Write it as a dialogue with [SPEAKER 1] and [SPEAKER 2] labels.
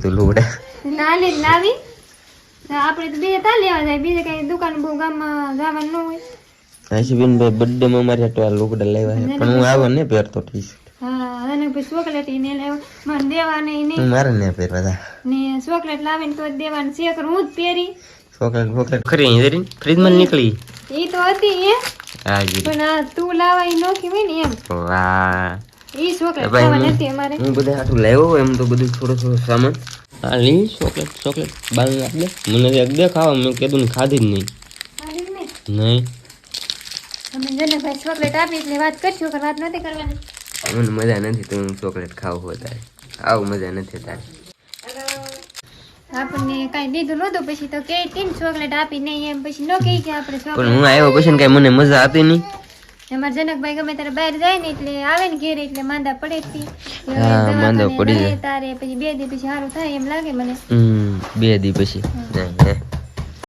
[SPEAKER 1] તો લુગડા
[SPEAKER 2] નાલે લાવી આપણે તો બે તા લેવા જાય બીજે કઈ દુકાન બહુ ગામમાં જવાનું ન હોય
[SPEAKER 1] આશીબેન ભાઈ બર્થડે માં મારે તો આ લુગડા લાવ્યા છે પણ હું આવો ને પહેરતો ટી
[SPEAKER 2] હા અને પછી ચોકલેટ ને લેવા મને દેવાને નહીં
[SPEAKER 1] મારે ને પહેરવા તા
[SPEAKER 2] ને ચોકલેટ લાવીને તો દેવાનું છે કર હું જ પહેરી
[SPEAKER 1] ચોકલેટ ખરી જરી ફ્રીજ માં નીકળી
[SPEAKER 2] એ તો હતી એ
[SPEAKER 1] હા જી
[SPEAKER 2] પણ આ તું લાવાઈ નોખી હોય ને એમ
[SPEAKER 1] વાહ
[SPEAKER 2] ઈ ચોકલેટ ખાવા નથી અમારે
[SPEAKER 1] હું બધા આટલું લાવ્યો એમ તો બધું થોડો સામાન હા લી ચોકલેટ બાલ નાખ દે મને એક દે ખાવા મેં કીધું ને ખાધી જ નહીં નહીં
[SPEAKER 2] અમે જને ભાઈ ચોકલેટ આપી એટલે વાત કરશું કે વાત નથી કરવાની
[SPEAKER 1] મને મજા નથી તો હું ચોકલેટ ખાવું હોય તારે આવું મજા નથી તારે
[SPEAKER 2] આપણને કઈ દીધું નતું પછી તો કે તીન ચોકલેટ આપી નહીં એમ પછી ન કહી કે આપણે
[SPEAKER 1] પણ
[SPEAKER 2] ચોકલેટ
[SPEAKER 1] હું આવ્યો પછી ને કઈ મને મજા આપી નહીં
[SPEAKER 2] અમાર જનકભાઈ ગમે ત્યારે બહાર જાય ને એટલે આવે ને ઘેર એટલે માંદા પડે જ
[SPEAKER 1] હા, માંદા પડી જાય.
[SPEAKER 2] તારે પછી 2 દી પછી સારું થાય એમ લાગે મને
[SPEAKER 1] 2 દી પછી